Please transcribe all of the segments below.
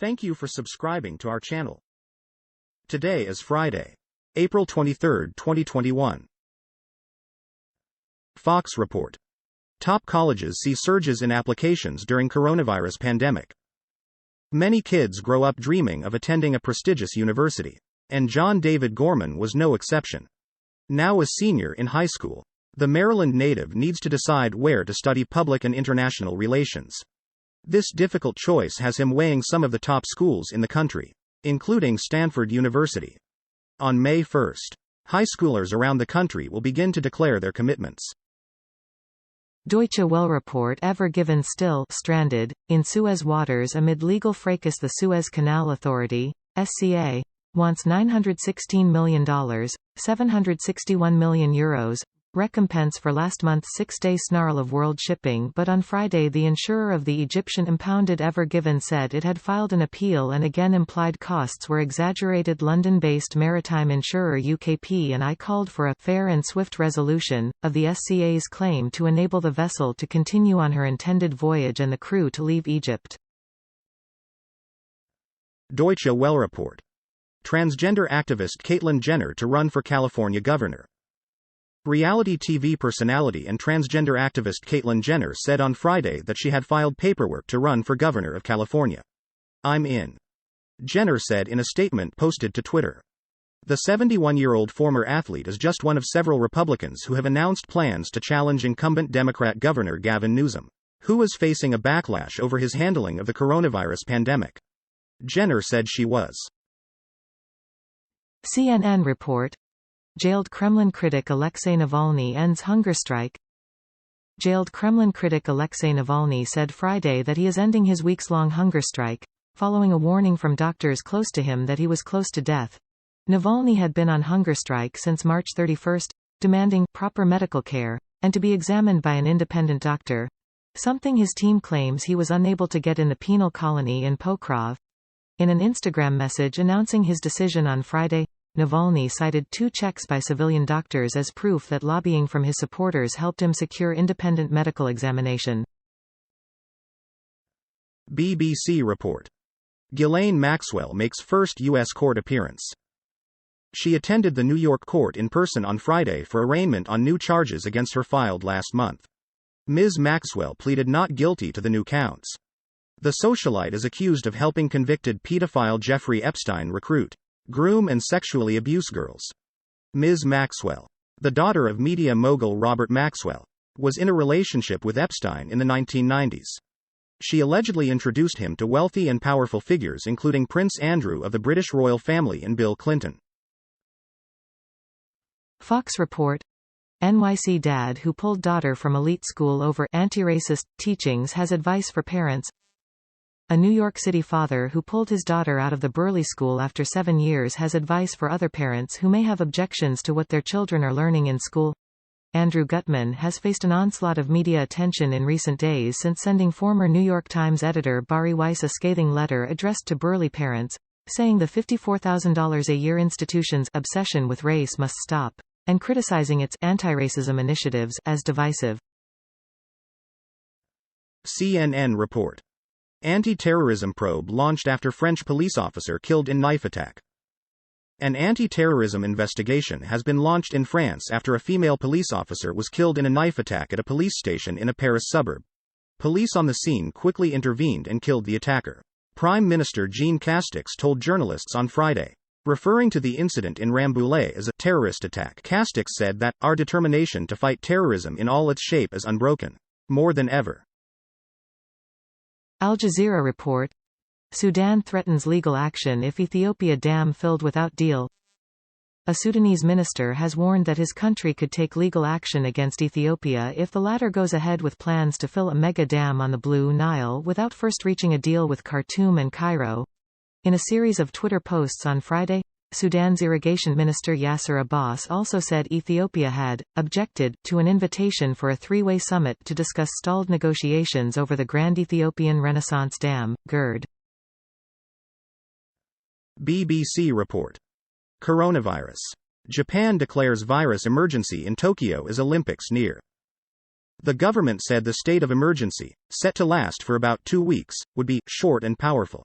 Thank you for subscribing to our channel. Today is Friday, April 23, 2021. Fox report. Top colleges see surges in applications during coronavirus pandemic. Many kids grow up dreaming of attending a prestigious university, and John David Gorman was no exception. Now a senior in high school, the Maryland native needs to decide where to study public and international relations. This difficult choice has him weighing some of the top schools in the country, including Stanford University. On May 1, high schoolers around the country will begin to declare their commitments. Deutsche Welle report: Ever Given still stranded in Suez waters amid legal fracas. The Suez Canal Authority, SCA, wants $916 million, €761 million, recompense for last month's six-day snarl of world shipping, but on Friday the insurer of the Egyptian impounded Ever Given said it had filed an appeal and again implied costs were exaggerated. London-based maritime insurer UKP&I called for a fair and swift resolution of the SCA's claim to enable the vessel to continue on her intended voyage and the crew to leave Egypt. Deutsche Welle report. Transgender activist Caitlyn Jenner to run for California governor. Reality TV personality and transgender activist Caitlyn Jenner said on Friday that she had filed paperwork to run for governor of California. "I'm in," Jenner said in a statement posted to Twitter. The 71-year-old former athlete is just one of several Republicans who have announced plans to challenge incumbent Democrat Governor Gavin Newsom, who is facing a backlash over his handling of the coronavirus pandemic. Jenner said she was. CNN report. Jailed Kremlin critic Alexei Navalny ends hunger strike. Jailed Kremlin critic Alexei Navalny said Friday that he is ending his weeks-long hunger strike, following a warning from doctors close to him that he was close to death. Navalny had been on hunger strike since March 31, demanding proper medical care, and to be examined by an independent doctor, something his team claims he was unable to get in the penal colony in Pokrov. In an Instagram message announcing his decision on Friday, Navalny cited 2 checks by civilian doctors as proof that lobbying from his supporters helped him secure independent medical examination. BBC report. Ghislaine Maxwell makes first U.S. court appearance. She attended the New York court in person on Friday for arraignment on new charges against her filed last month. Ms. Maxwell pleaded not guilty to the new counts. The socialite is accused of helping convicted pedophile Jeffrey Epstein recruit, groom and sexually abuse girls. Ms. Maxwell, the daughter of media mogul Robert Maxwell, was in a relationship with Epstein in the 1990s. She allegedly introduced him to wealthy and powerful figures including Prince Andrew of the British royal family and Bill Clinton. Fox report. NYC dad who pulled daughter from elite school over anti-racist teachings has advice for parents. A New York City father who pulled his daughter out of the Burley School after 7 years has advice for other parents who may have objections to what their children are learning in school. Andrew Gutman has faced an onslaught of media attention in recent days since sending former New York Times editor Bari Weiss a scathing letter addressed to Burley parents, saying the $54,000 a year institution's obsession with race must stop, and criticizing its anti-racism initiatives as divisive. CNN report. Anti-terrorism probe launched after French police officer killed in knife attack. An anti-terrorism investigation has been launched in France after a female police officer was killed in a knife attack at a police station in a Paris suburb. Police on the scene quickly intervened and killed the attacker. Prime Minister Jean Castex told journalists on Friday, referring to the incident in Rambouillet as a terrorist attack. Castex said that our determination to fight terrorism in all its shape is unbroken, more than ever. Al Jazeera report. Sudan threatens legal action if Ethiopia dam filled without deal. A Sudanese minister has warned that his country could take legal action against Ethiopia if the latter goes ahead with plans to fill a mega dam on the Blue Nile without first reaching a deal with Khartoum and Cairo. In a series of Twitter posts on Friday, Sudan's irrigation minister Yasser Abbas also said Ethiopia had objected to an invitation for a 3-way summit to discuss stalled negotiations over the Grand Ethiopian Renaissance Dam, GERD. BBC report. Coronavirus. Japan declares virus emergency in Tokyo as Olympics near. The government said the state of emergency, set to last for about 2 weeks, would be short and powerful.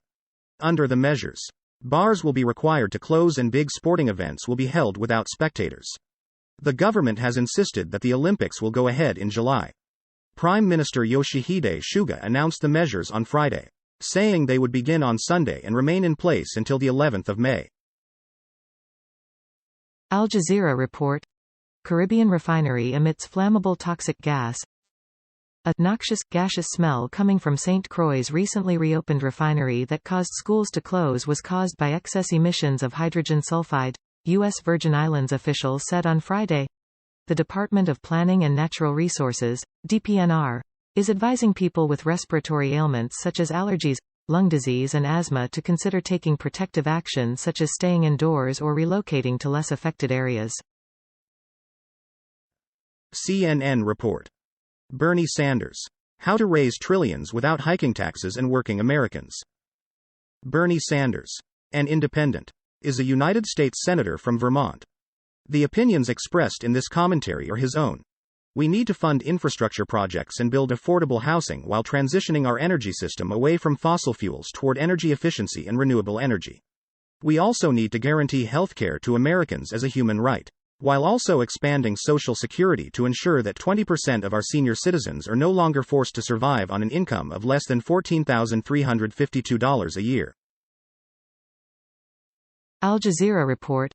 Under the measures, bars will be required to close and big sporting events will be held without spectators. The government has insisted that the Olympics will go ahead in July. Prime Minister Yoshihide Suga announced the measures on Friday, saying they would begin on Sunday and remain in place until the 11th of May. Al Jazeera report: Caribbean refinery emits flammable toxic gas. A noxious, gaseous smell coming from St. Croix's recently reopened refinery that caused schools to close was caused by excess emissions of hydrogen sulfide, U.S. Virgin Islands officials said on Friday. The Department of Planning and Natural Resources, DPNR, is advising people with respiratory ailments such as allergies, lung disease and asthma to consider taking protective action such as staying indoors or relocating to less affected areas. CNN report: Bernie Sanders. How to raise trillions without hiking taxes and working Americans. Bernie Sanders, an independent, is a United States Senator from Vermont. The opinions expressed in this commentary are his own. We need to fund infrastructure projects and build affordable housing while transitioning our energy system away from fossil fuels toward energy efficiency and renewable energy. We also need to guarantee healthcare to Americans as a human right, while also expanding Social Security to ensure that 20% of our senior citizens are no longer forced to survive on an income of less than $14,352 a year. Al Jazeera report: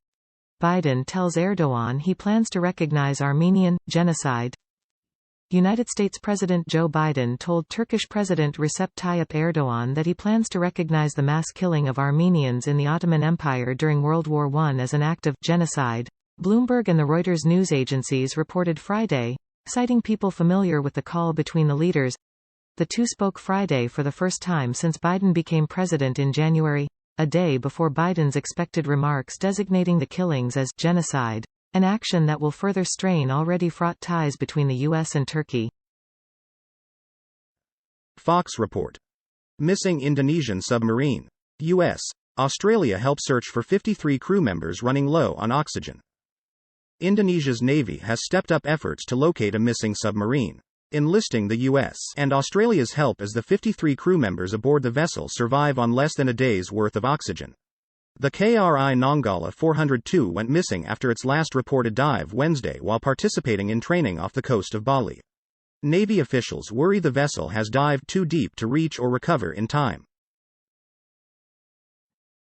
Biden tells Erdogan he plans to recognize Armenian genocide. United States President Joe Biden told Turkish President Recep Tayyip Erdogan that he plans to recognize the mass killing of Armenians in the Ottoman Empire during World War I as an act of genocide. Bloomberg and the Reuters news agencies reported Friday, citing people familiar with the call between the leaders. The two spoke Friday for the first time since Biden became president in January, a day before Biden's expected remarks designating the killings as genocide, an action that will further strain already fraught ties between the U.S. and Turkey. Fox report: Missing Indonesian submarine. U.S. Australia help search for 53 crew members running low on oxygen. Indonesia's Navy has stepped up efforts to locate a missing submarine, enlisting the U.S. and Australia's help as the 53 crew members aboard the vessel survive on less than a day's worth of oxygen. The KRI Nanggala 402 went missing after its last reported dive Wednesday while participating in training off the coast of Bali. Navy officials worry the vessel has dived too deep to reach or recover in time.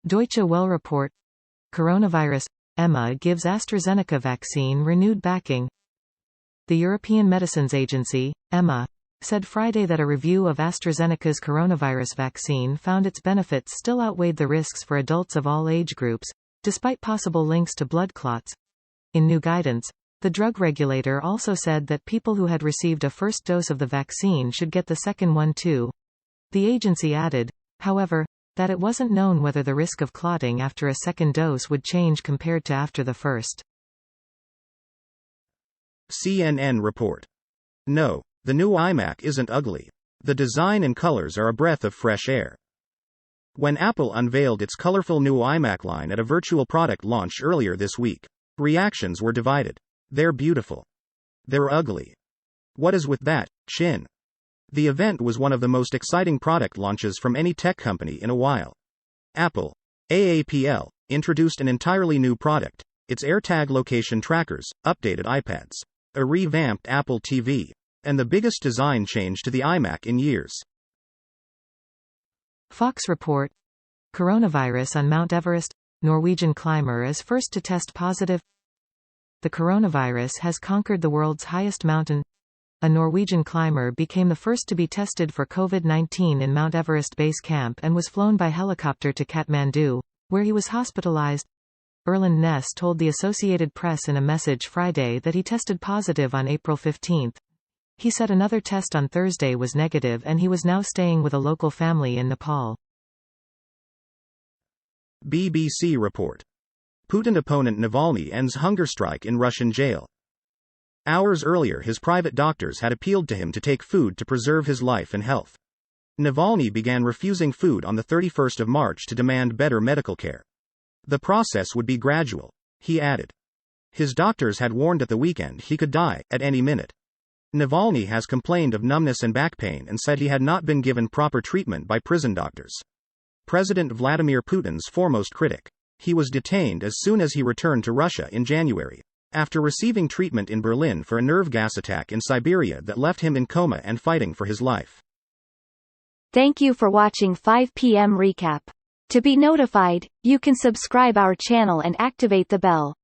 Deutsche Welle report: Coronavirus. EMA gives AstraZeneca vaccine renewed backing. The European Medicines Agency, EMA, said Friday that a review of AstraZeneca's coronavirus vaccine found its benefits still outweighed the risks for adults of all age groups, despite possible links to blood clots. In new guidance, the drug regulator also said that people who had received a first dose of the vaccine should get the second one too. The agency added, however, that it wasn't known whether the risk of clotting after a second dose would change compared to after the first. CNN report: No, the new iMac isn't ugly. The design and colors are a breath of fresh air. When Apple unveiled its colorful new iMac line at a virtual product launch earlier this week, reactions were divided. They're beautiful. They're ugly. What is with that, Chin? The event was one of the most exciting product launches from any tech company in a while. Apple, AAPL, introduced an entirely new product, its AirTag location trackers, updated iPads, a revamped Apple TV, and the biggest design change to the iMac in years. Fox report: Coronavirus on Mount Everest. Norwegian climber is first to test positive. The coronavirus has conquered the world's highest mountain. A Norwegian climber became the first to be tested for COVID-19 in Mount Everest Base Camp and was flown by helicopter to Kathmandu, where he was hospitalized. Erland Ness told the Associated Press in a message Friday that he tested positive on April 15. He said another test on Thursday was negative and he was now staying with a local family in Nepal. BBC report: Putin opponent Navalny ends hunger strike in Russian jail. Hours earlier, his private doctors had appealed to him to take food to preserve his life and health. Navalny began refusing food on the 31st of March to demand better medical care. The process would be gradual, he added. His doctors had warned at the weekend he could die at any minute. Navalny has complained of numbness and back pain and said he had not been given proper treatment by prison doctors. President Vladimir Putin's foremost critic. He was detained as soon as he returned to Russia in January, after receiving treatment in Berlin for a nerve gas attack in Siberia that left him in coma and fighting for his life. Thank you for watching 5 p.m. recap. To be notified, you can subscribe our channel and activate the bell.